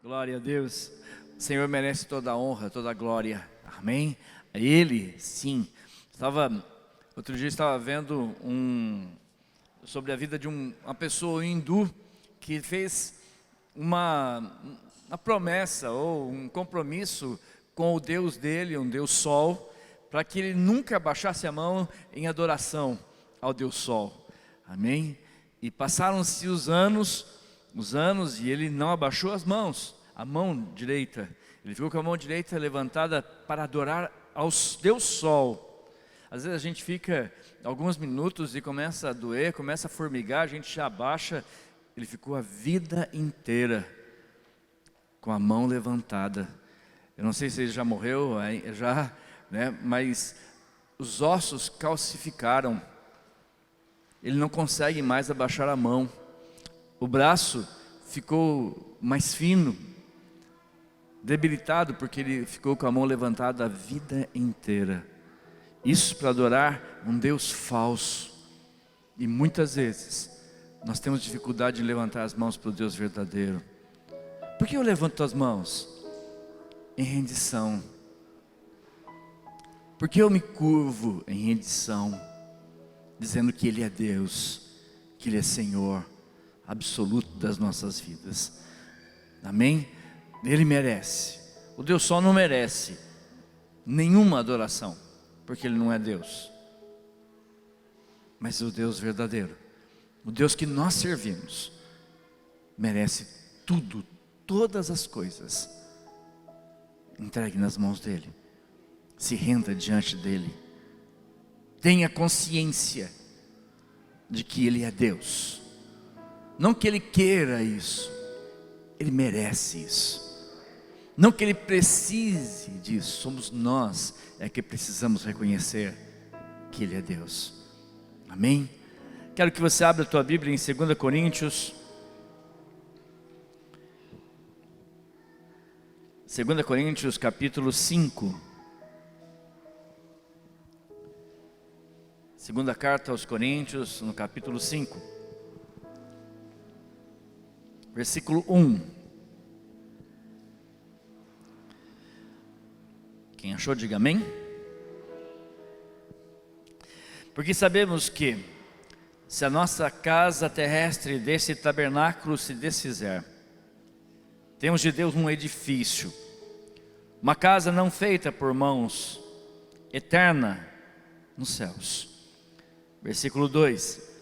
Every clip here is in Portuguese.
Glória a Deus. O Senhor merece toda a honra, toda a glória. Amém? A Ele, sim. Outro dia estava vendo sobre a vida de uma pessoa hindu que fez uma promessa ou um compromisso com o Deus dele, um Deus Sol, para que ele nunca baixasse a mão em adoração ao Deus Sol. Amém? E passaram-se os anos e ele não abaixou as mãos, a mão direita. Ele ficou com a mão direita levantada para adorar ao Deus Sol. Às vezes a gente fica alguns minutos e começa a doer, começa a formigar, a gente já abaixa. Ele ficou a vida inteira com a mão levantada. Eu não sei se ele já morreu, né? Mas os ossos calcificaram. Ele não consegue mais abaixar a mão. O braço ficou mais fino, debilitado, porque ele ficou com a mão levantada a vida inteira. Isso para adorar um Deus falso. E muitas vezes nós temos dificuldade em levantar as mãos para o Deus verdadeiro. Por que eu levanto as mãos? Em rendição. Porque eu me curvo em rendição, dizendo que Ele é Deus, que Ele é Senhor absoluto das nossas vidas. Amém? Ele merece. O Deus Sol não merece nenhuma adoração, porque Ele não é Deus. Mas o Deus verdadeiro, o Deus que nós servimos, merece tudo, todas as coisas. Entregue nas mãos dEle. Se renda diante dEle. Tenha consciência de que Ele é Deus. Não que Ele queira isso, Ele merece isso. Não que Ele precise disso, somos nós que precisamos reconhecer que Ele é Deus. Amém? Quero que você abra a tua Bíblia em 2 Coríntios. 2 Coríntios capítulo 5. Segunda carta aos Coríntios, no capítulo 5. Versículo 1. Quem achou, diga amém. Porque sabemos que, se a nossa casa terrestre desse tabernáculo se desfizer, temos de Deus um edifício, uma casa não feita por mãos, eterna nos céus. Versículo 2.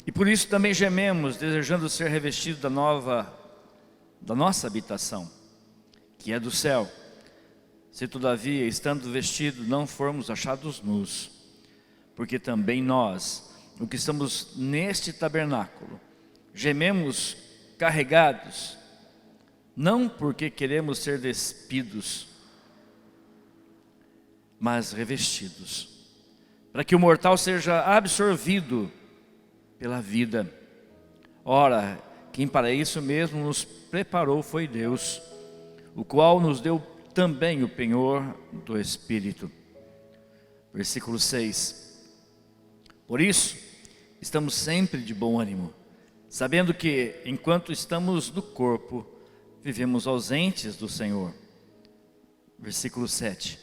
E por isso também gememos, desejando ser revestidos da nossa habitação, que é do céu. Se todavia, estando vestidos, não formos achados nus, porque também nós, o que estamos neste tabernáculo, gememos carregados, não porque queremos ser despidos, mas revestidos, para que o mortal seja absorvido pela vida. Ora, quem para isso mesmo nos preparou foi Deus, o qual nos deu também o penhor do Espírito. Versículo 6. Por isso, estamos sempre de bom ânimo, sabendo que, enquanto estamos no corpo, vivemos ausentes do Senhor. Versículo 7.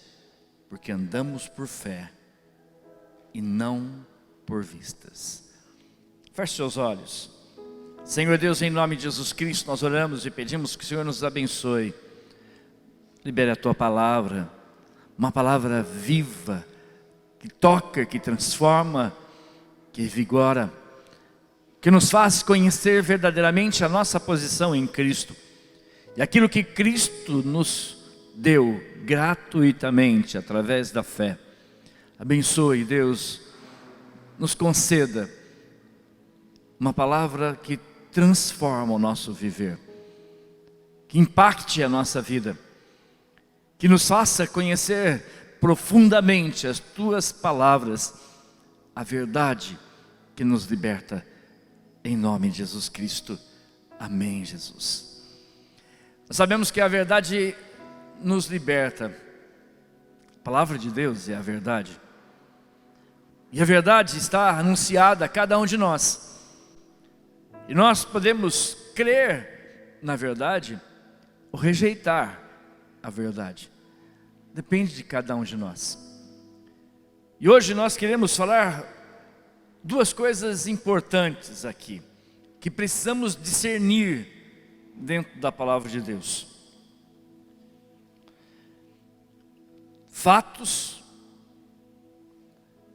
Porque andamos por fé e não por vistas. Feche seus olhos. Senhor Deus, em nome de Jesus Cristo, nós oramos e pedimos que o Senhor nos abençoe. Libere a Tua palavra, uma palavra viva, que toca, que transforma, que vigora, que nos faz conhecer verdadeiramente a nossa posição em Cristo, e aquilo que Cristo nos deu gratuitamente, através da fé. Abençoe, Deus, nos conceda uma palavra que transforma o nosso viver, que impacte a nossa vida, que nos faça conhecer profundamente as Tuas palavras, a verdade que nos liberta, em nome de Jesus Cristo. Amém, Jesus. Nós sabemos que a verdade nos liberta. A palavra de Deus é a verdade. E a verdade está anunciada a cada um de nós. E nós podemos crer na verdade ou rejeitar a verdade. Depende de cada um de nós. E hoje nós queremos falar duas coisas importantes aqui, que precisamos discernir dentro da palavra de Deus. Fatos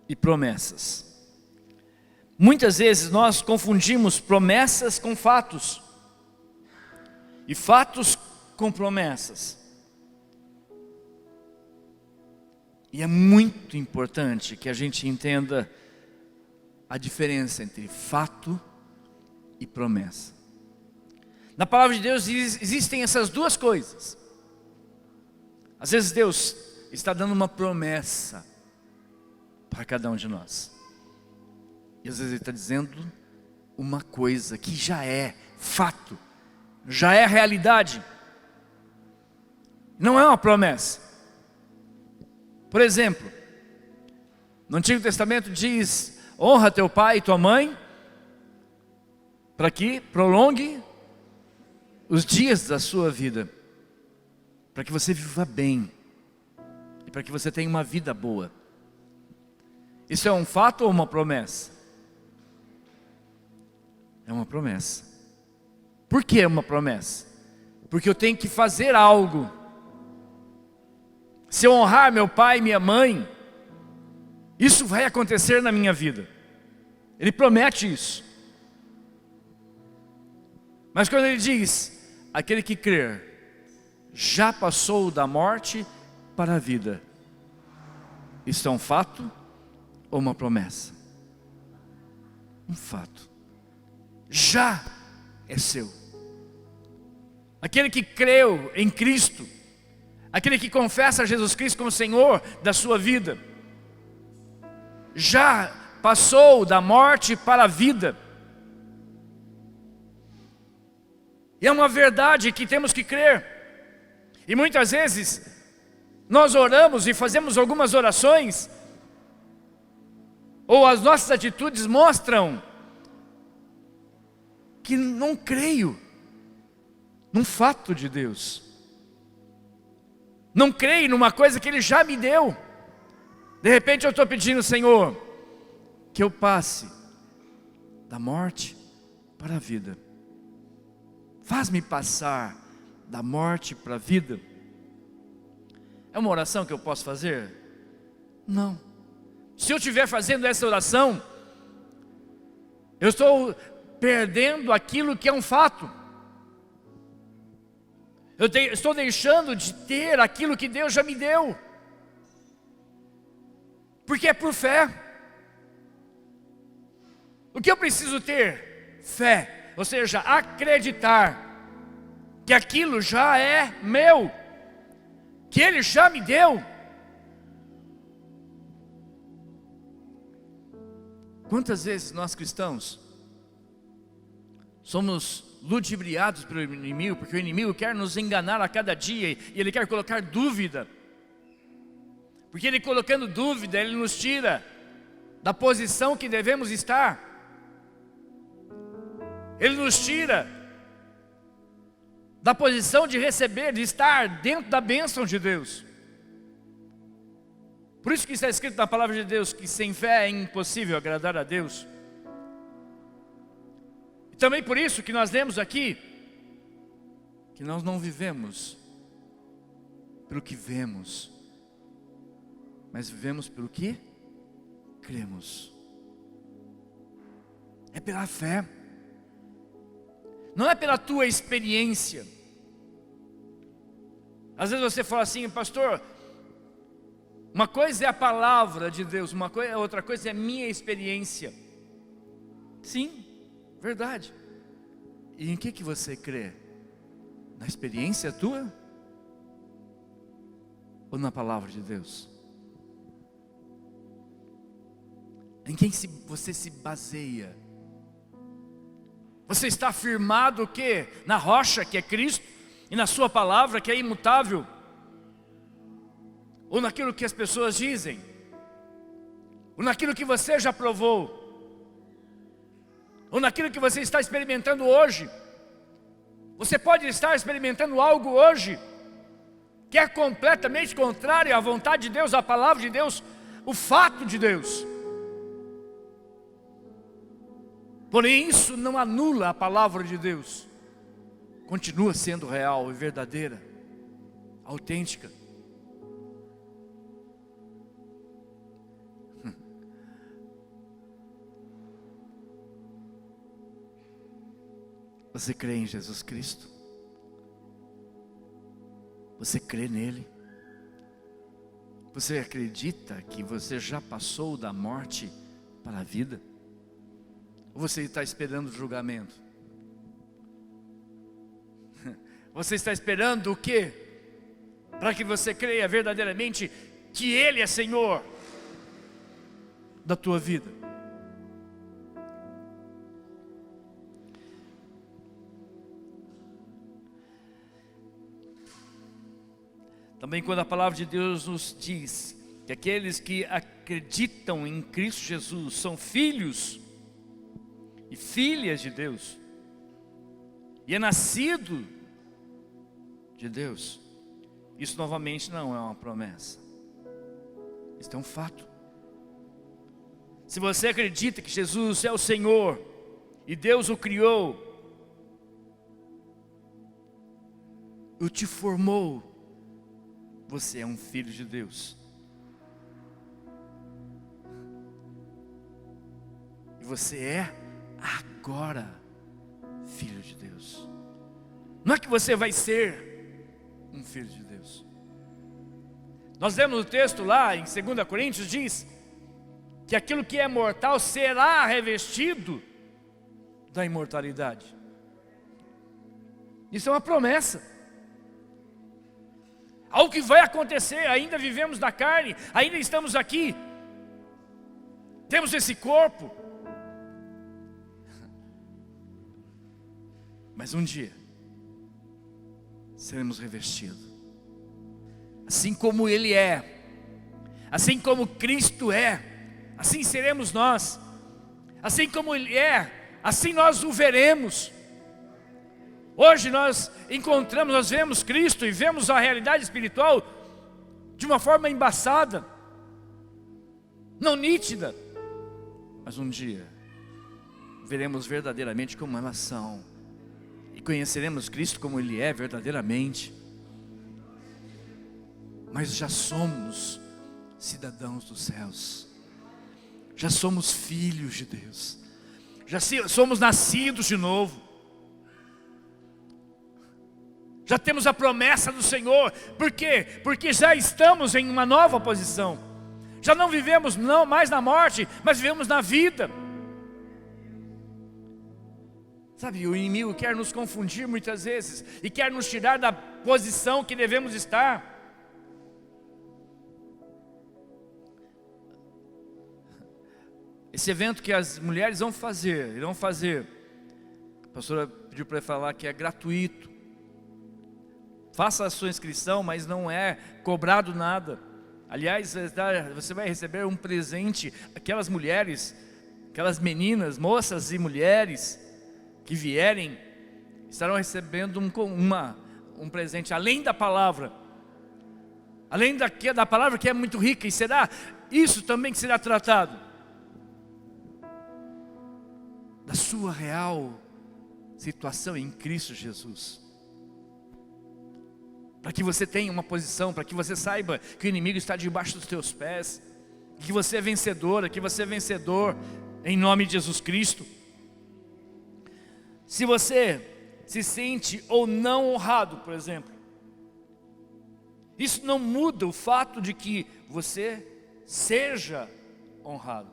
e promessas. Muitas vezes nós confundimos promessas com fatos, e fatos com promessas. E é muito importante que a gente entenda a diferença entre fato e promessa. Na palavra de Deus existem essas duas coisas. Às vezes Deus está dando uma promessa para cada um de nós. E às vezes Ele está dizendo uma coisa que já é fato, já é realidade. Não é uma promessa. Por exemplo, no Antigo Testamento diz: honra teu pai e tua mãe, para que prolongue os dias da sua vida, para que você viva bem, e para que você tenha uma vida boa. Isso é um fato ou uma promessa? É uma promessa. Por que é uma promessa? Porque eu tenho que fazer algo. Se eu honrar meu pai e minha mãe, isso vai acontecer na minha vida. Ele promete isso. Mas quando ele diz: aquele que crer já passou da morte para a vida, isso é um fato ou uma promessa? Um fato. Já é seu. Aquele que creu em Cristo, aquele que confessa Jesus Cristo como Senhor da sua vida, já passou da morte para a vida. E é uma verdade que temos que crer. E muitas vezes nós oramos e fazemos algumas orações, ou as nossas atitudes mostram que não creio num fato de Deus. Não creio numa coisa que Ele já me deu. De repente eu estou pedindo: Senhor, que eu passe da morte para a vida. Faz-me passar da morte para a vida. É uma oração que eu posso fazer? Não. Se eu estiver fazendo essa oração, eu estou perdendo aquilo que é um fato. Estou deixando de ter aquilo que Deus já me deu. Porque é por fé. O que eu preciso ter? Fé. Ou seja, acreditar que aquilo já é meu, que Ele já me deu. Quantas vezes nós cristãos somos ludibriados pelo inimigo, porque o inimigo quer nos enganar a cada dia, e ele quer colocar dúvida, porque ele colocando dúvida, ele nos tira da posição que devemos estar. Ele nos tira da posição de receber, de estar dentro da bênção de Deus. Por isso que está escrito na palavra de Deus que sem fé é impossível agradar a Deus. E também por isso que nós lemos aqui que nós não vivemos pelo que vemos, mas vivemos pelo que cremos. É pela fé. Não é pela tua experiência. Às vezes você fala assim: pastor, uma coisa é a palavra de Deus, outra coisa é a minha experiência. Sim, verdade. E em que você crê? Na experiência tua? Ou na palavra de Deus? Em quem você se baseia? Você está firmado o quê? Na rocha que é Cristo, e na sua palavra que é imutável? Ou naquilo que as pessoas dizem? Ou naquilo que você já provou? Ou naquilo que você está experimentando hoje? Você pode estar experimentando algo hoje que é completamente contrário à vontade de Deus, à palavra de Deus, o fato de Deus. Porém, isso não anula a palavra de Deus. Continua sendo real e verdadeira, autêntica. Você crê em Jesus Cristo? Você crê nele? Você acredita que você já passou da morte para a vida? Ou você está esperando o julgamento? Você está esperando o quê? Para que você creia verdadeiramente que Ele é Senhor da tua vida. Também quando a palavra de Deus nos diz que aqueles que acreditam em Cristo Jesus são filhos e filhas de Deus, e é nascido de Deus, isso novamente não é uma promessa, isso é um fato. Se você acredita que Jesus é o Senhor e Deus o criou, o te formou, você é um filho de Deus. E você é agora filho de Deus. Não é que você vai ser um filho de Deus. Nós lemos o texto lá em 2 Coríntios, diz que aquilo que é mortal será revestido da imortalidade. Isso é uma promessa. Algo que vai acontecer, ainda vivemos na carne, ainda estamos aqui, temos esse corpo, mas um dia seremos revestidos, assim como Ele é, assim como Cristo é, assim seremos nós, assim como Ele é, assim nós o veremos. Hoje nós encontramos, nós vemos Cristo e vemos a realidade espiritual de uma forma embaçada, não nítida, mas um dia veremos verdadeiramente como elas são e conheceremos Cristo como Ele é verdadeiramente. Mas já somos cidadãos dos céus, já somos filhos de Deus, já somos nascidos de novo. Já temos a promessa do Senhor. Por quê? Porque já estamos em uma nova posição. Já não vivemos não mais na morte, mas vivemos na vida. Sabe, o inimigo quer nos confundir muitas vezes e quer nos tirar da posição que devemos estar. Esse evento que as mulheres irão fazer, a pastora pediu para falar que é gratuito. Faça a sua inscrição, mas não é cobrado nada. Aliás, você vai receber um presente. Aquelas mulheres, aquelas meninas, moças e mulheres que vierem, estarão recebendo um presente, além da palavra. Além da palavra que é muito rica. E será isso também que será tratado. Da sua real situação em Cristo Jesus. Para que você tenha uma posição, para que você saiba que o inimigo está debaixo dos teus pés, que você é vencedora, que você é vencedor em nome de Jesus Cristo. Se você se sente ou não honrado, por exemplo, isso não muda o fato de que você seja honrado.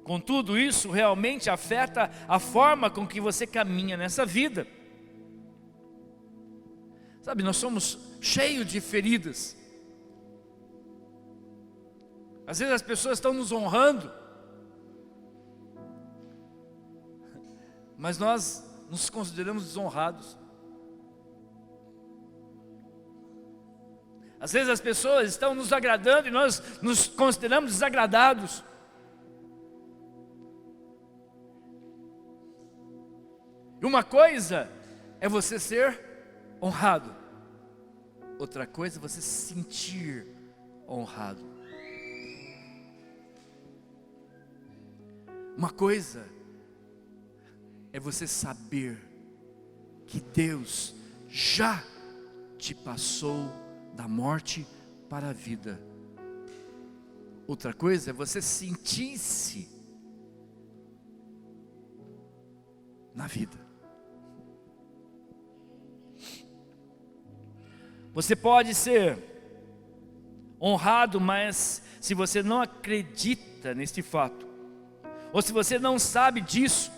Contudo, isso realmente afeta a forma com que você caminha nessa vida. Sabe, nós somos cheios de feridas. Às vezes as pessoas estão nos honrando, mas nós nos consideramos desonrados. Às vezes as pessoas estão nos agradando e nós nos consideramos desagradados. E uma coisa é você ser honrado, outra coisa é você se sentir honrado. Uma coisa é você saber que Deus já te passou da morte para a vida. Outra coisa é você sentir-se na vida. Você pode ser honrado, mas se você não acredita neste fato, ou se você não sabe disso,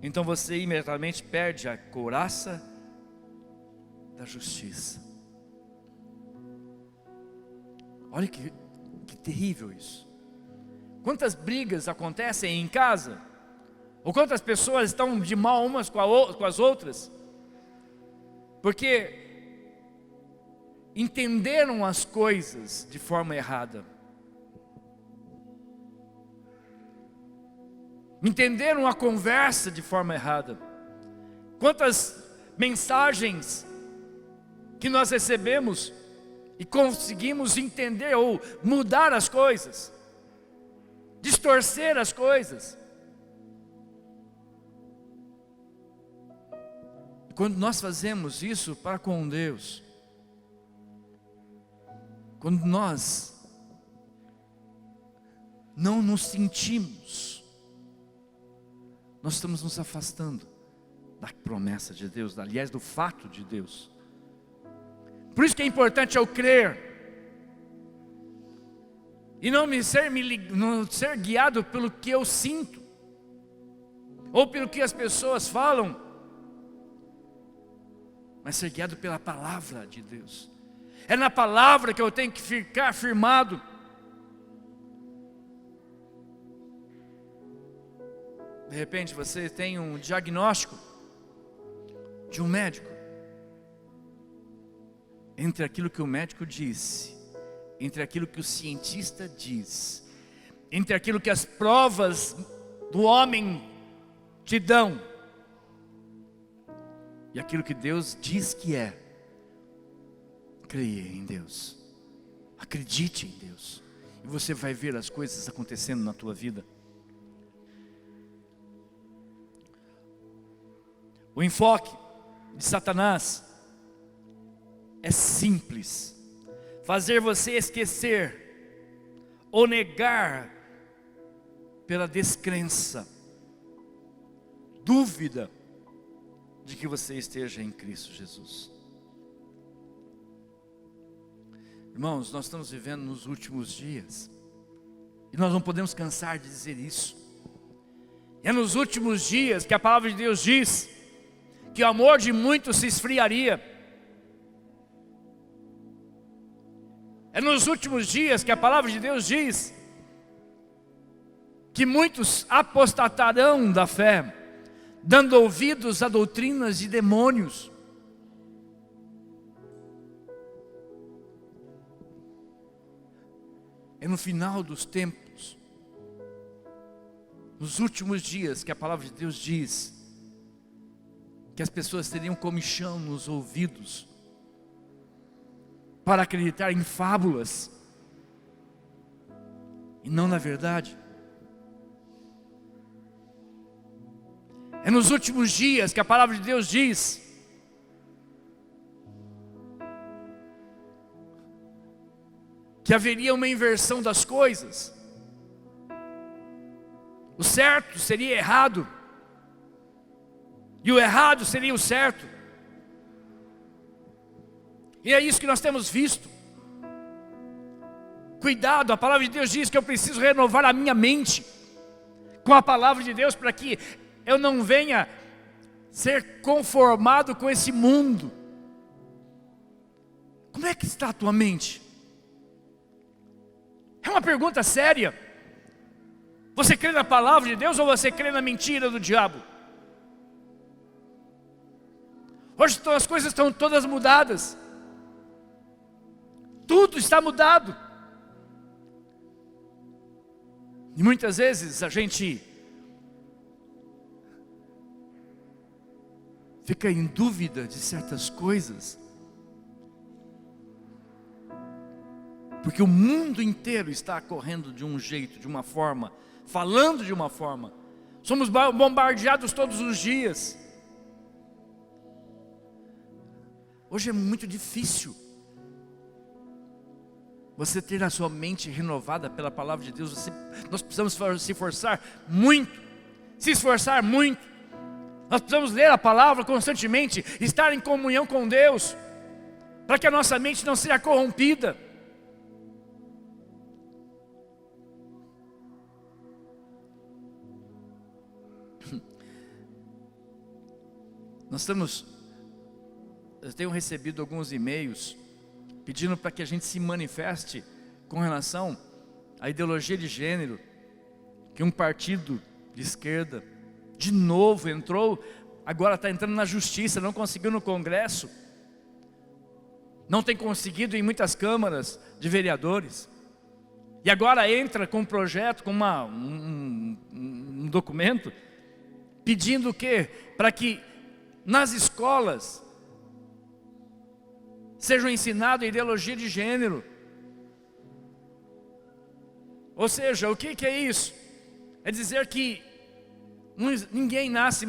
então você imediatamente perde a couraça da justiça. Olha que terrível isso. Quantas brigas acontecem em casa? Ou quantas pessoas estão de mal umas com as outras? Porque entenderam as coisas de forma errada. Entenderam a conversa de forma errada. Quantas mensagens que nós recebemos e conseguimos entender ou mudar as coisas, distorcer as coisas. Quando nós fazemos isso para com Deus, quando nós não nos sentimos, nós estamos nos afastando da promessa de Deus, aliás, do fato de Deus. Por isso que é importante eu crer e não ser guiado pelo que eu sinto ou pelo que as pessoas falam, mas ser guiado pela palavra de Deus. É na palavra que eu tenho que ficar firmado. De repente você tem um diagnóstico de um médico. Entre aquilo que o médico disse, entre aquilo que o cientista diz, entre aquilo que as provas do homem te dão, e aquilo que Deus diz que é, creia em Deus, acredite em Deus, e você vai ver as coisas acontecendo na tua vida. O enfoque de Satanás é simples: fazer você esquecer ou negar pela descrença, dúvida de que você esteja em Cristo Jesus. Irmãos, nós estamos vivendo nos últimos dias, e nós não podemos cansar de dizer isso. É nos últimos dias que a palavra de Deus diz que o amor de muitos se esfriaria. É nos últimos dias que a palavra de Deus diz que muitos apostatarão da fé, dando ouvidos a doutrinas de demônios. É no final dos tempos, nos últimos dias, que a palavra de Deus diz que as pessoas teriam comichão nos ouvidos para acreditar em fábulas e não na verdade. É nos últimos dias que a palavra de Deus diz que haveria uma inversão das coisas. O certo seria errado e o errado seria o certo. E é isso que nós temos visto. Cuidado, a palavra de Deus diz que eu preciso renovar a minha mente com a palavra de Deus, para que eu não venha ser conformado com esse mundo. Como é que está a tua mente? É uma pergunta séria. Você crê na palavra de Deus ou você crê na mentira do diabo? Hoje as coisas estão todas mudadas. Tudo está mudado. E muitas vezes a gente fica em dúvida de certas coisas, porque o mundo inteiro está correndo de um jeito, de uma forma, falando de uma forma. Somos bombardeados todos os dias. Hoje é muito difícil você ter a sua mente renovada pela palavra de Deus. Nós precisamos se esforçar muito, se esforçar muito. Nós precisamos ler a palavra constantemente, estar em comunhão com Deus, para que a nossa mente não seja corrompida. Eu tenho recebido alguns e-mails pedindo para que a gente se manifeste com relação à ideologia de gênero, que um partido de esquerda, de novo entrou, agora está entrando na justiça, não conseguiu no Congresso, não tem conseguido em muitas câmaras de vereadores, e agora entra com um projeto, com um documento, pedindo o quê? Para que nas escolas sejam ensinadas a ideologia de gênero. Ou seja, o que é isso? É dizer que ninguém nasce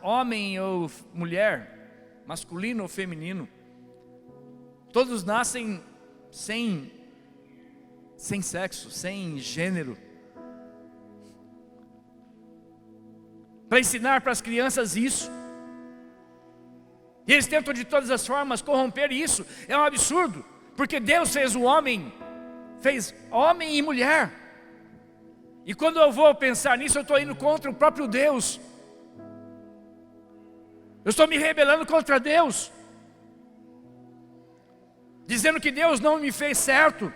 homem ou mulher, masculino ou feminino. Todos nascem sem sexo, sem gênero. Para ensinar para as crianças isso. E eles tentam de todas as formas corromper isso. É um absurdo, porque Deus fez fez homem e mulher. E quando eu vou pensar nisso, eu estou indo contra o próprio Deus. Eu estou me rebelando contra Deus, dizendo que Deus não me fez certo,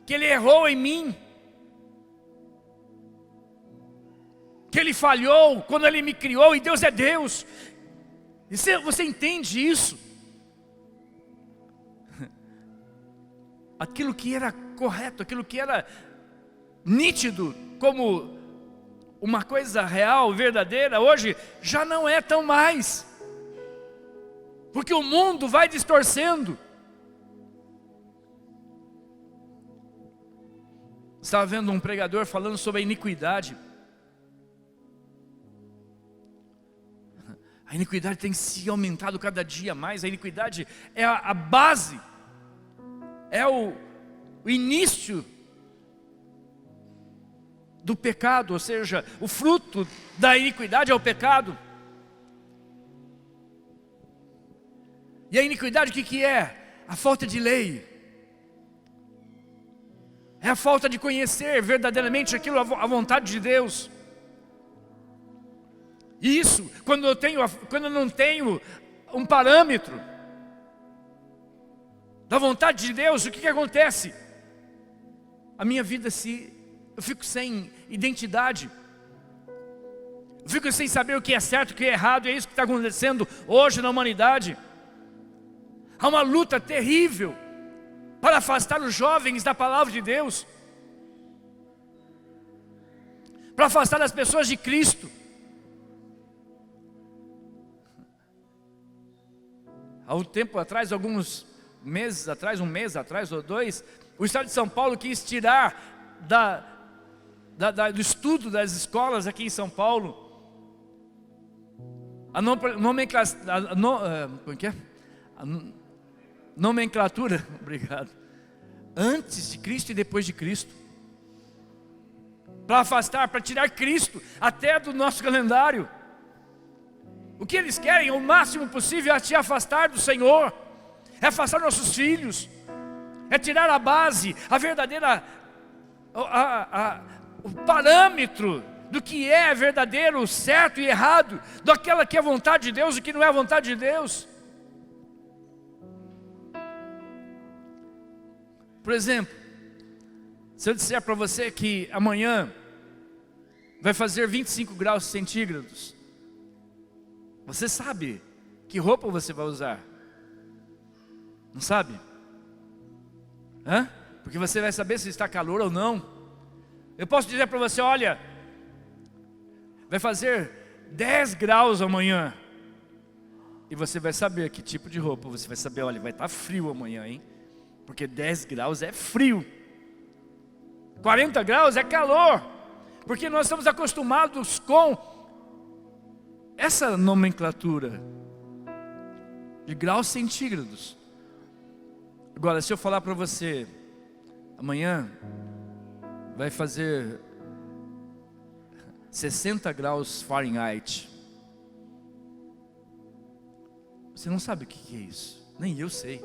que Ele errou em mim, que Ele falhou quando Ele me criou, e Deus é Deus. E você entende isso? Aquilo que era correto, aquilo que era nítido como uma coisa real, verdadeira, hoje já não é tão mais, porque o mundo vai distorcendo. Estava vendo um pregador falando sobre a iniquidade. A iniquidade tem se aumentado cada dia mais. A iniquidade é a base, é o início do pecado, ou seja, o fruto da iniquidade é o pecado. E a iniquidade o que é? A falta de lei. É a falta de conhecer verdadeiramente aquilo, a vontade de Deus. E isso, quando eu não tenho um parâmetro da vontade de Deus, o que acontece? A minha vida eu fico sem identidade, eu fico sem saber o que é certo, o que é errado. E é isso que está acontecendo hoje na humanidade. Há uma luta terrível para afastar os jovens da palavra de Deus, para afastar as pessoas de Cristo. Há um tempo atrás, alguns meses atrás, um mês atrás ou dois, o Estado de São Paulo quis tirar do estudo das escolas aqui em São Paulo a nomenclatura, obrigado, antes de Cristo e depois de Cristo, para afastar, para tirar Cristo até do nosso calendário. O que eles querem, o máximo possível, é te afastar do Senhor, é afastar nossos filhos, é tirar a base, a verdadeira, o parâmetro do que é verdadeiro, certo e errado, daquela que é a vontade de Deus e que não é a vontade de Deus. Por exemplo, se eu disser para você que amanhã vai fazer 25 graus centígrados, você sabe que roupa você vai usar? Não sabe? Porque você vai saber se está calor ou não. Eu posso dizer para você, olha, vai fazer 10 graus amanhã. E você vai saber que tipo de roupa. Você vai saber, olha, vai estar frio amanhã, hein? Porque 10 graus é frio. 40 graus é calor. Porque nós estamos acostumados com essa nomenclatura de graus centígrados. Agora, se eu falar para você, amanhã vai fazer 60 graus Fahrenheit. Você não sabe o que é isso, nem eu sei.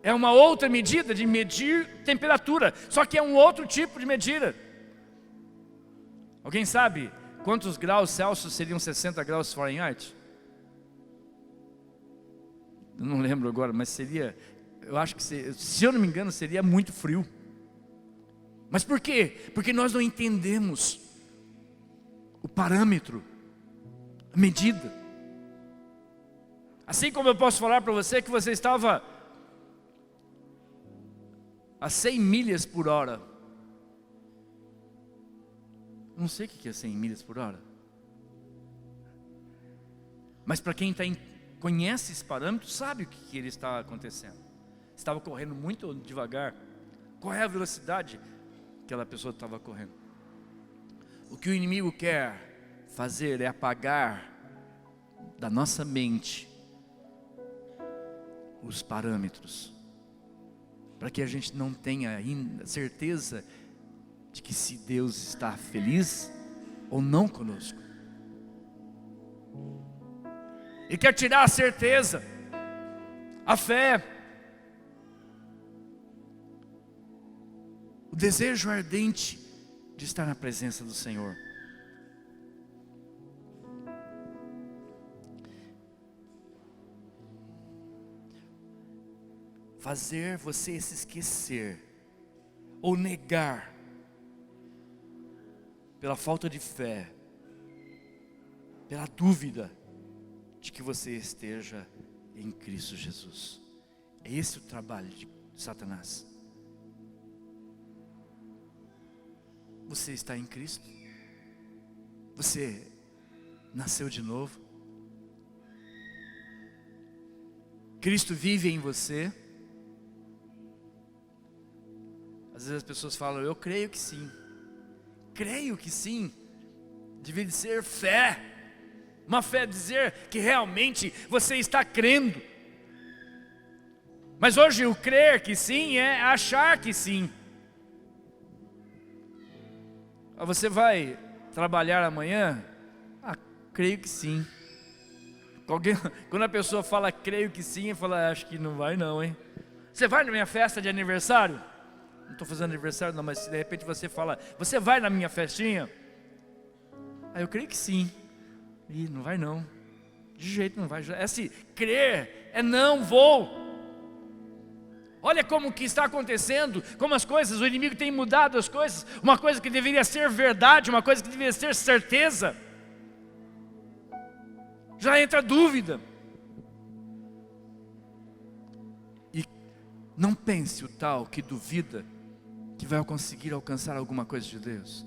É uma outra medida de medir temperatura, só que é um outro tipo de medida. Alguém sabe quantos graus Celsius seriam 60 graus Fahrenheit? Eu não lembro agora, mas seria, eu acho que se eu não me engano, seria muito frio. Mas por quê? Porque nós não entendemos o parâmetro, a medida. Assim como eu posso falar para você que você estava a 100 milhas por hora. Eu não sei o que é 100 milhas por hora. Mas para quem conhece esse parâmetro, sabe o que ele está acontecendo. Estava correndo muito devagar. Qual é a velocidade que aquela pessoa estava correndo? O que o inimigo quer fazer é apagar da nossa mente os parâmetros, para que a gente não tenha ainda certeza de que se Deus está feliz ou não conosco. E quer tirar a certeza, a fé, o desejo ardente de estar na presença do Senhor. Fazer você se esquecer ou negar pela falta de fé, pela dúvida de que você esteja em Cristo Jesus. É esse o trabalho de Satanás. Você está em Cristo? Você nasceu de novo? Cristo vive em você? Às vezes as pessoas falam, eu creio que sim. Creio que sim. Devia de ser fé. Uma fé dizer que realmente você está crendo. Mas hoje o crer que sim é achar que sim. Você vai trabalhar amanhã? Creio que sim. Quando a pessoa fala creio que sim, fala, acho que não vai não, hein? Você vai na minha festa de aniversário? Não estou fazendo aniversário não, mas de repente você fala, você vai na minha festinha? Eu creio que sim. Ih, não vai não. De jeito não vai. Esse crer é não vou. Olha como que está acontecendo, como as coisas, o inimigo tem mudado as coisas. Uma coisa que deveria ser verdade, uma coisa que deveria ser certeza, já entra dúvida. E não pense o tal que duvida que vai conseguir alcançar alguma coisa de Deus.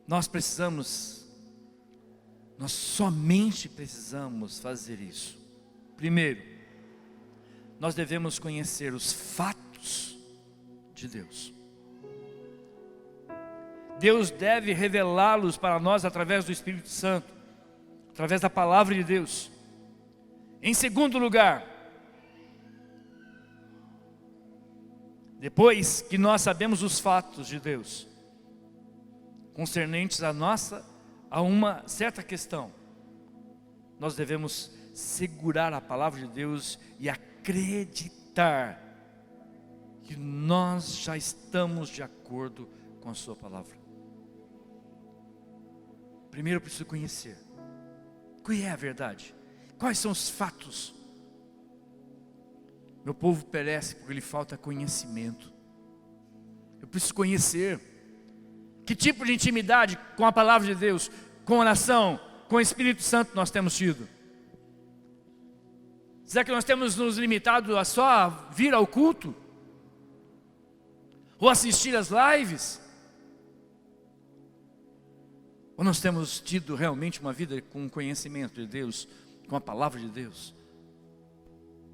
Nós somente precisamos fazer isso. Primeiro, nós devemos conhecer os fatos de Deus. Deus deve revelá-los para nós através do Espírito Santo, através da palavra de Deus. Em segundo lugar, depois que nós sabemos os fatos de Deus, concernentes a uma certa questão, nós devemos segurar a palavra de Deus e acreditar que nós já estamos de acordo com a sua palavra. Primeiro eu preciso conhecer qual é a verdade, quais são os fatos. Meu povo perece porque lhe falta conhecimento. Eu preciso conhecer que tipo de intimidade com a palavra de Deus, com oração, com o Espírito Santo nós temos tido. Será que nós temos nos limitado a só vir ao culto? Ou assistir às lives? Ou nós temos tido realmente uma vida com conhecimento de Deus, com a palavra de Deus?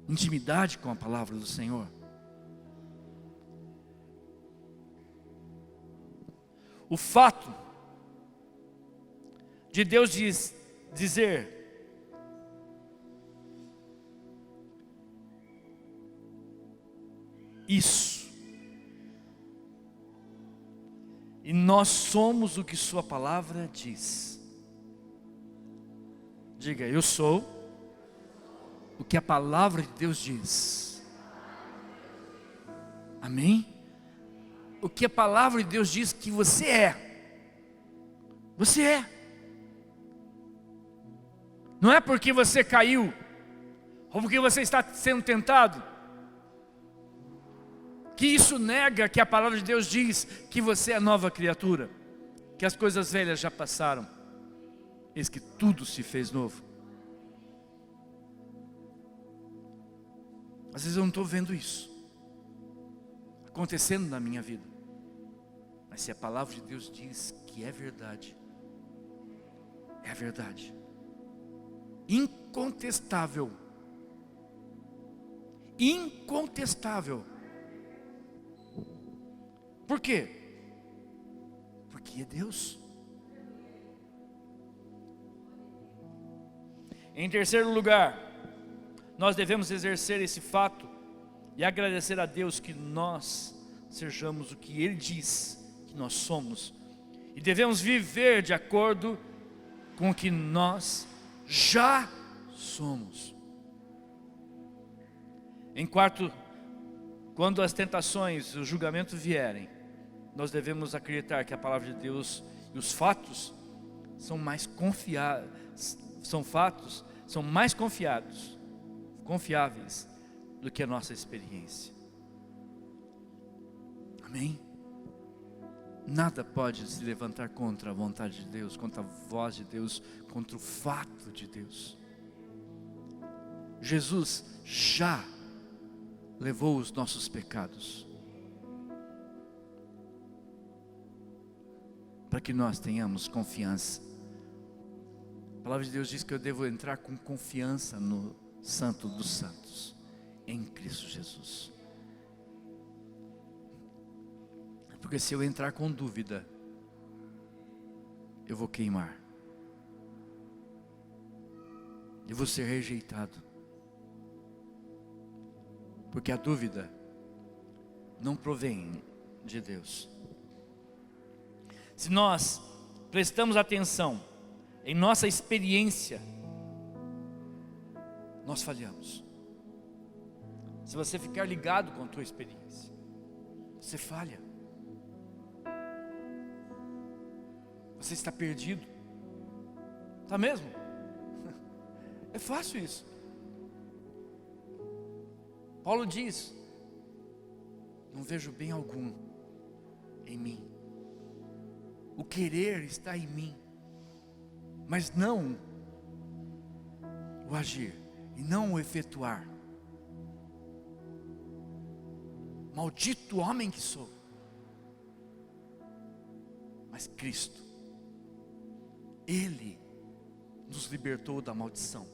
Intimidade com a palavra do Senhor? O fato de Deus dizer isso, e nós somos o que sua palavra diz. Diga, eu sou o que a palavra de Deus diz. Amém? O que a palavra de Deus diz que você é. Você é. Não é porque você caiu, ou porque você está sendo tentado, que isso nega que a palavra de Deus diz que você é nova criatura, que as coisas velhas já passaram, eis que tudo se fez novo. Às vezes eu não estou vendo isso acontecendo na minha vida, mas se a palavra de Deus diz que é verdade, é verdade, incontestável, incontestável. Por quê? Porque é Deus. Em terceiro lugar, nós devemos exercer esse fato e agradecer a Deus que nós sejamos o que Ele diz que nós somos, e devemos viver de acordo com o que nós já somos. Em quarto, quando as tentações, o julgamento vierem, nós devemos acreditar que a palavra de Deus e os fatos são mais confiáveis do que a nossa experiência. Amém? Nada pode se levantar contra a vontade de Deus, contra a voz de Deus, contra o fato de Deus. Jesus já levou os nossos pecados, para que nós tenhamos confiança. A palavra de Deus diz que eu devo entrar com confiança no Santo dos Santos, em Cristo Jesus. Porque se eu entrar com dúvida, eu vou queimar, eu vou ser rejeitado, porque a dúvida não provém de Deus. Se nós prestamos atenção em nossa experiência, nós falhamos. Se você ficar ligado com a tua experiência, você falha. Você está perdido. Está mesmo? É fácil isso. Paulo diz: não vejo bem algum em mim. O querer está em mim, mas não o agir e não o efetuar. Maldito homem que sou. Mas Cristo, Ele nos libertou da maldição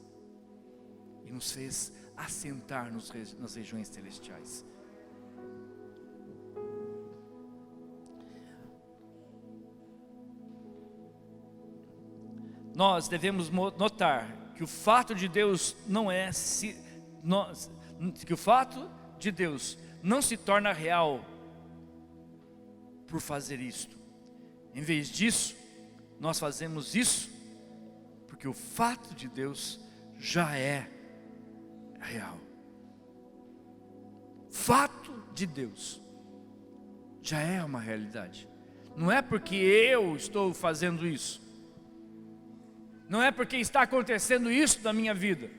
e nos fez assentar nas regiões celestiais. Nós devemos notar que o fato de Deus que o fato de Deus não se torna real por fazer isto. Em vez disso, nós fazemos isso porque o fato de Deus já é real. Fato de Deus já é uma realidade. Não é porque eu estou fazendo isso, não é porque está acontecendo isso na minha vida,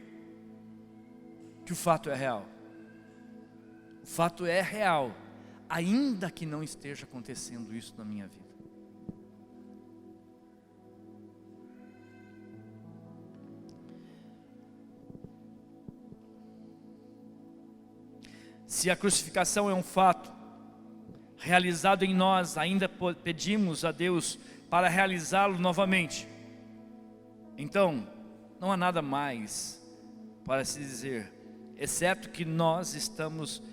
que o fato é real. O fato é real, ainda que não esteja acontecendo isso na minha vida. Se a crucificação é um fato realizado em nós, ainda pedimos a Deus para realizá-lo novamente. Então, não há nada mais para se dizer, exceto que nós estamos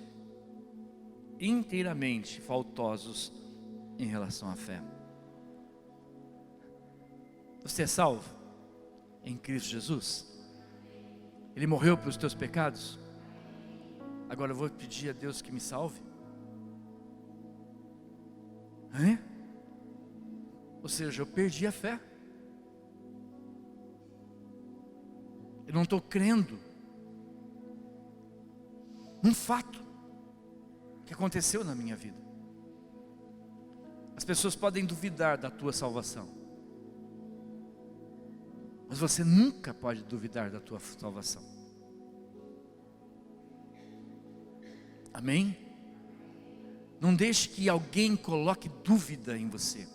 inteiramente faltosos em relação à fé. Você é salvo em Cristo Jesus? Ele morreu pelos teus pecados? Agora eu vou pedir a Deus que me salve? Ou seja, eu perdi a fé. Eu não estou crendo num fato que aconteceu na minha vida. As pessoas podem duvidar da tua salvação, mas você nunca pode duvidar da tua salvação. Amém? Não deixe que alguém coloque dúvida em você,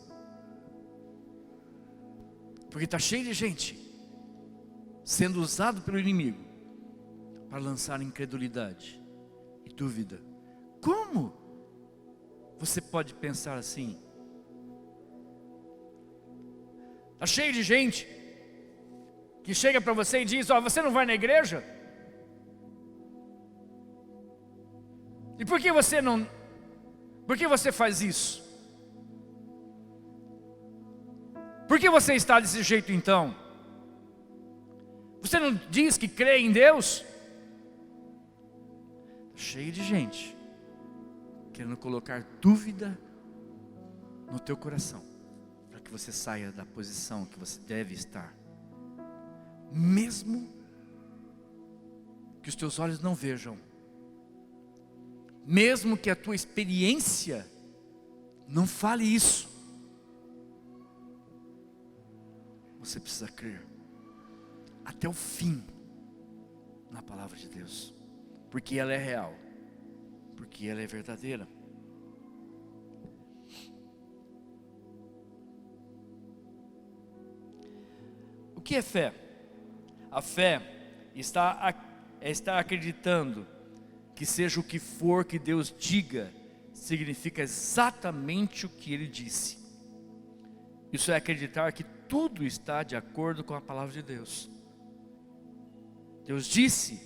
porque está cheio de gente sendo usado pelo inimigo para lançar incredulidade e dúvida. Como você pode pensar assim? Está cheio de gente que chega para você e diz, você não vai na igreja? E por que você não... Por que você faz isso? Por que você está desse jeito então? Você não diz que crê em Deus? Cheio de gente querendo colocar dúvida no teu coração, para que você saia da posição que você deve estar. Mesmo que os teus olhos não vejam, mesmo que a tua experiência não fale isso, você precisa crer até o fim na palavra de Deus, porque ela é real, porque ela é verdadeira. O que é fé? A fé está acreditando que seja o que for que Deus diga, significa exatamente o que Ele disse. Isso é acreditar que tudo está de acordo com a palavra de Deus. Deus disse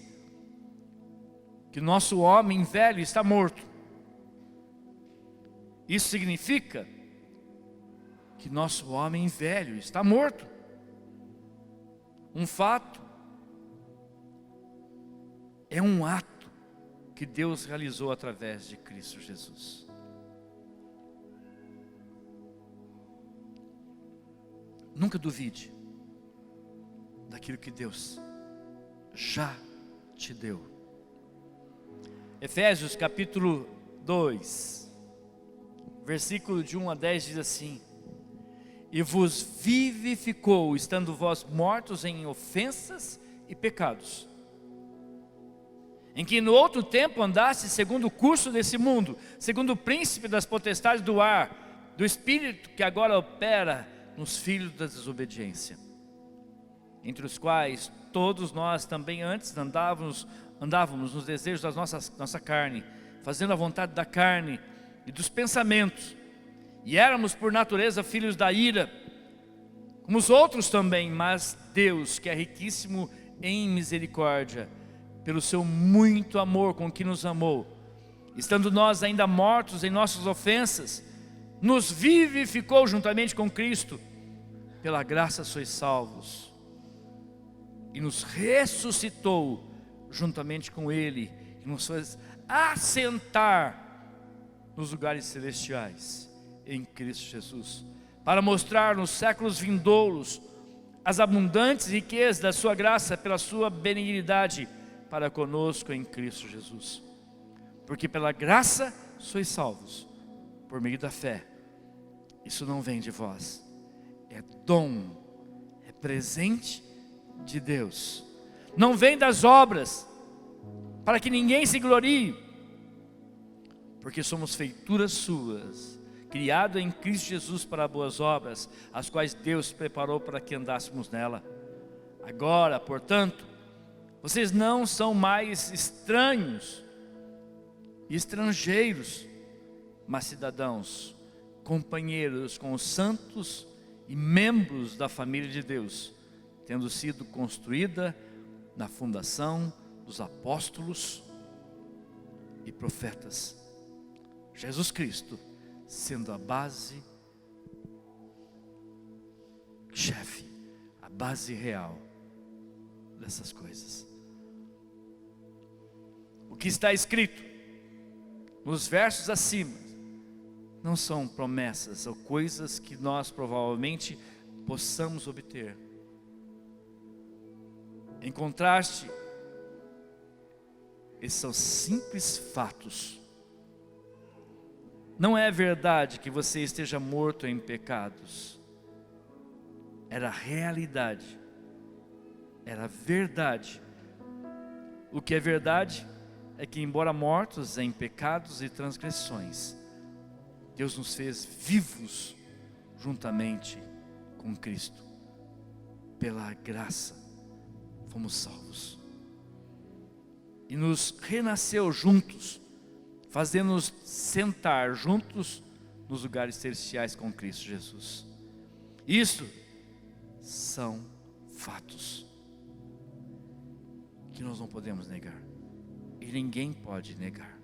que nosso homem velho está morto. Isso significa que nosso homem velho está morto. Um fato é um ato que Deus realizou através de Cristo Jesus. Nunca duvide daquilo que Deus já te deu. Efésios capítulo 2, versículo de 1 a 10 diz assim: e vos vivificou, estando vós mortos em ofensas e pecados, em que no outro tempo andaste segundo o curso desse mundo, segundo o príncipe das potestades do ar, do espírito que agora opera nos filhos da desobediência, entre os quais todos nós também antes andávamos nos desejos da nossa carne, fazendo a vontade da carne e dos pensamentos, e éramos por natureza filhos da ira, como os outros também. Mas Deus, que é riquíssimo em misericórdia, pelo seu muito amor com que nos amou, estando nós ainda mortos em nossas ofensas, nos vivificou juntamente com Cristo. Pela graça sois salvos, e nos ressuscitou juntamente com Ele, e nos fez assentar nos lugares celestiais em Cristo Jesus, para mostrar nos séculos vindouros as abundantes riquezas da sua graça pela sua benignidade para conosco em Cristo Jesus. Porque pela graça sois salvos, por meio da fé. Isso não vem de vós, é dom, é presente de Deus. Não vem das obras, para que ninguém se glorie, porque somos feituras suas, criado em Cristo Jesus para boas obras, as quais Deus preparou para que andássemos nela. Agora, portanto, vocês não são mais estranhos e estrangeiros, mas cidadãos, companheiros com os santos e membros da família de Deus, tendo sido construída na fundação dos apóstolos e profetas, Jesus Cristo sendo a base chefe, a base real dessas coisas. O que está escrito nos versos acima não são promessas ou coisas que nós provavelmente possamos obter. Em contraste, esses são simples fatos. Não é verdade que você esteja morto em pecados. Era realidade. Era verdade. O que é verdade é que, embora mortos em pecados e transgressões, Deus nos fez vivos juntamente com Cristo. Pela graça fomos salvos. E nos renasceu juntos, fazendo-nos sentar juntos nos lugares celestiais com Cristo Jesus. Isso são fatos que nós não podemos negar, e ninguém pode negar.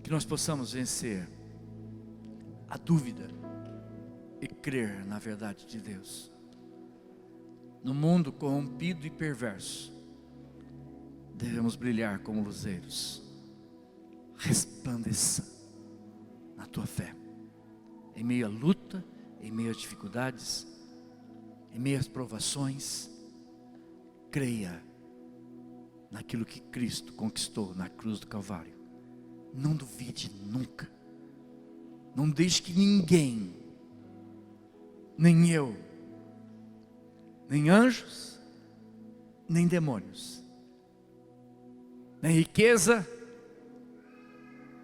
Que nós possamos vencer a dúvida e crer na verdade de Deus. No mundo corrompido e perverso, devemos brilhar como luzeiros. Resplandeça na tua fé, em meio à luta, em meio às dificuldades, em meio às provações. Creia naquilo que Cristo conquistou na cruz do Calvário. Não duvide nunca. Não deixe que ninguém, nem eu, nem anjos, nem demônios, nem riqueza,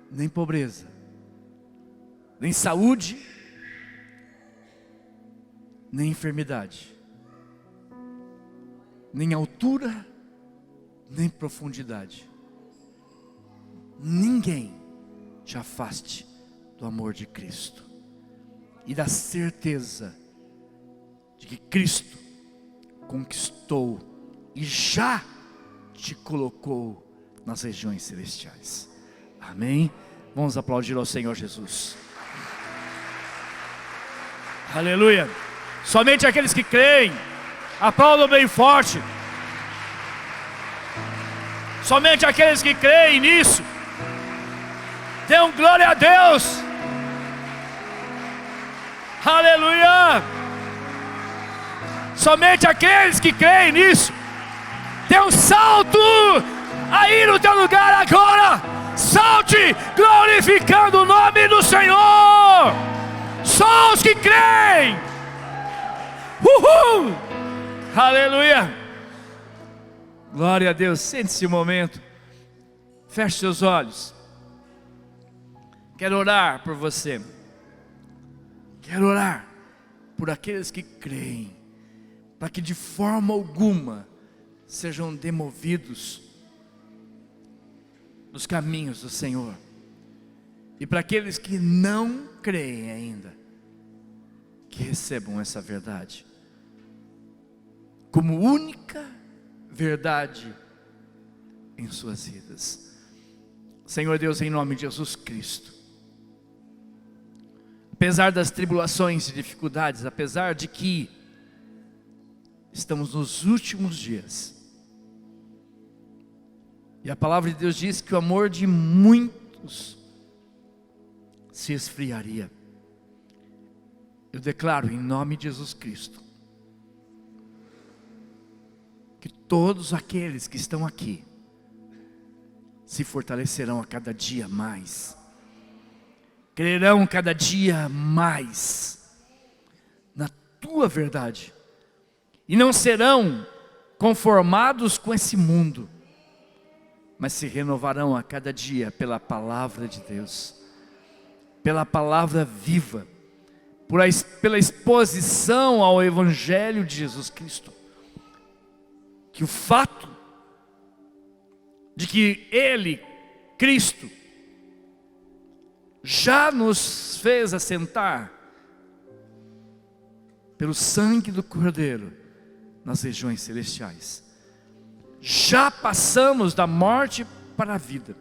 nem pobreza, nem saúde, nem enfermidade, nem altura, nem profundidade. Ninguém te afaste do amor de Cristo e da certeza de que Cristo conquistou e já te colocou nas regiões celestiais. Amém? Vamos aplaudir ao Senhor Jesus. Aleluia. Somente aqueles que creem, aplaudam bem forte. Somente aqueles que creem nisso, dêem glória a Deus. Aleluia. Somente aqueles que creem nisso, dê um salto aí no teu lugar agora. Salte glorificando o nome do Senhor. Só os que creem. Uhul. Aleluia. Glória a Deus. Sente-se um momento. Feche seus olhos. Quero orar por você. Quero orar por aqueles que creem, para que de forma alguma sejam demovidos nos caminhos do Senhor. E para aqueles que não creem ainda, que recebam essa verdade como única verdade em suas vidas. Senhor Deus, em nome de Jesus Cristo, apesar das tribulações e dificuldades, apesar de que estamos nos últimos dias, e a palavra de Deus diz que o amor de muitos se esfriaria, eu declaro em nome de Jesus Cristo, que todos aqueles que estão aqui se fortalecerão a cada dia mais, crerão cada dia mais na tua verdade, e não serão conformados com esse mundo, mas se renovarão a cada dia pela palavra de Deus, pela palavra viva, pela exposição ao Evangelho de Jesus Cristo. Que o fato de que Ele, Cristo, já nos fez assentar pelo sangue do Cordeiro nas regiões celestiais. Já passamos da morte para a vida.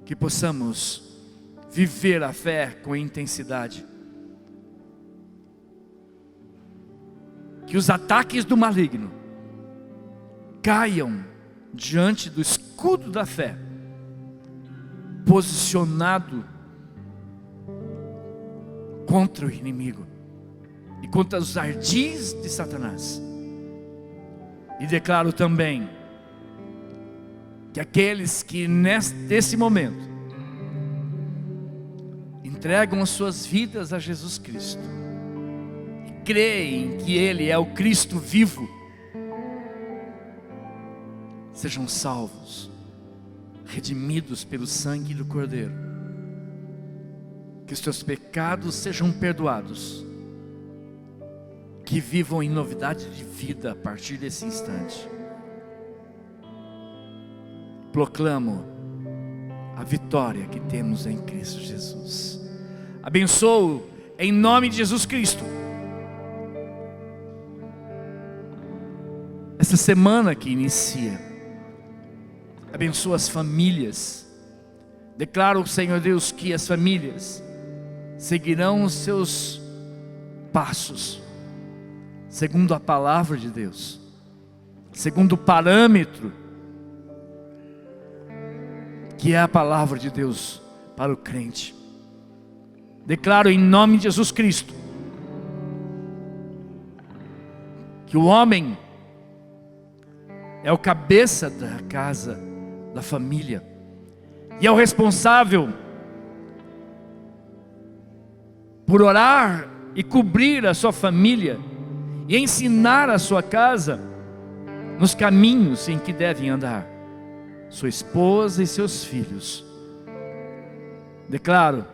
Que possamos viver a fé com intensidade. Que os ataques do maligno caiam diante do escudo da fé, posicionado contra o inimigo e contra os ardis de Satanás. E declaro também que aqueles que nesse momento entregam as suas vidas a Jesus Cristo e creem que Ele é o Cristo vivo, sejam salvos, redimidos pelo sangue do Cordeiro, que os teus pecados sejam perdoados, que vivam em novidade de vida a partir desse instante. Proclamo a vitória que temos em Cristo Jesus. Abençoo em nome de Jesus Cristo essa semana que inicia. Abençoa as famílias. Declaro, Senhor Deus, que as famílias seguirão os seus passos segundo a palavra de Deus, segundo o parâmetro que é a palavra de Deus para o crente. Declaro em nome de Jesus Cristo que o homem é o cabeça da casa, da família, e é o responsável por orar e cobrir a sua família e ensinar a sua casa nos caminhos em que devem andar, sua esposa e seus filhos. Declaro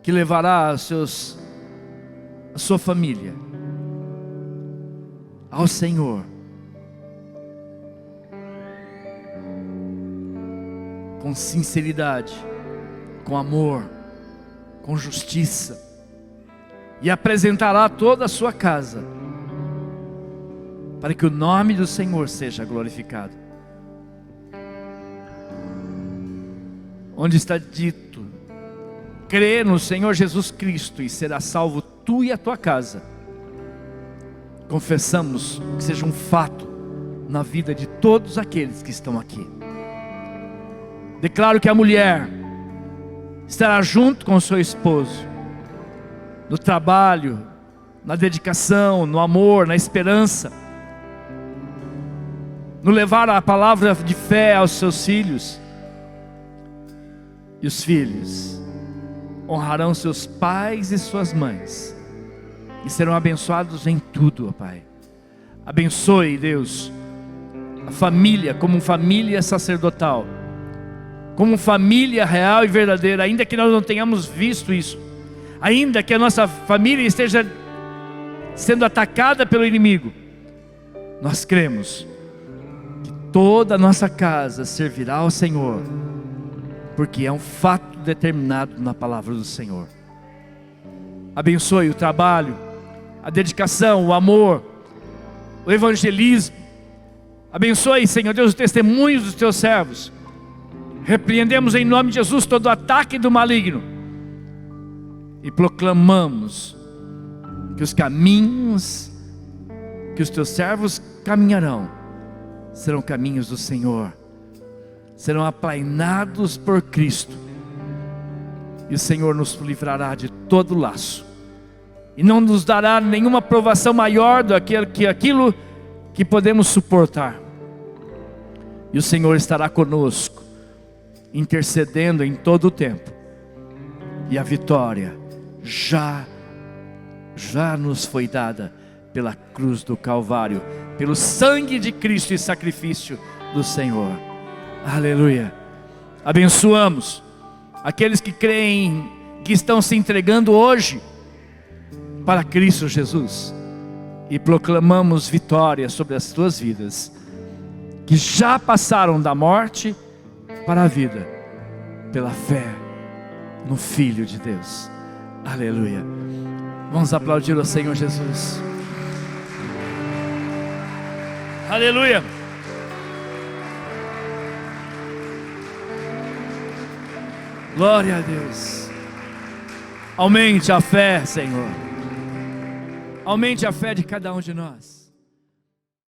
que levará a sua família ao Senhor, com sinceridade, com amor, com justiça, e apresentará toda a sua casa, para que o nome do Senhor seja glorificado. Onde está dito: crê no Senhor Jesus Cristo e será salvo tu e a tua casa. Confessamos que seja um fato na vida de todos aqueles que estão aqui. Declaro que a mulher estará junto com o seu esposo, no trabalho, na dedicação, no amor, na esperança, no levar a palavra de fé aos seus filhos. E os filhos honrarão seus pais e suas mães, e serão abençoados em tudo, ó Pai. Abençoe, Deus, a família como família sacerdotal, como família real e verdadeira, ainda que nós não tenhamos visto isso, ainda que a nossa família esteja sendo atacada pelo inimigo, nós cremos que toda a nossa casa servirá ao Senhor, porque é um fato determinado na palavra do Senhor. Abençoe o trabalho, a dedicação, o amor, o evangelismo. Abençoe, Senhor Deus, os testemunhos dos teus servos. Repreendemos em nome de Jesus todo ataque do maligno e proclamamos que os caminhos que os teus servos caminharão serão caminhos do Senhor, serão aplainados por Cristo, e o Senhor nos livrará de todo laço, e não nos dará nenhuma provação maior do que aquilo que podemos suportar. E o Senhor estará conosco, intercedendo em todo o tempo, e a vitória já nos foi dada pela cruz do Calvário, pelo sangue de Cristo e sacrifício do Senhor. Aleluia. Abençoamos aqueles que creem, que estão se entregando hoje para Cristo Jesus, e proclamamos vitória sobre as tuas vidas, que já passaram da morte para a vida, pela fé no Filho de Deus. Aleluia. Vamos aplaudir o Senhor Jesus. Aleluia. Glória a Deus. Aumente a fé, Senhor. Aumente a fé de cada um de nós.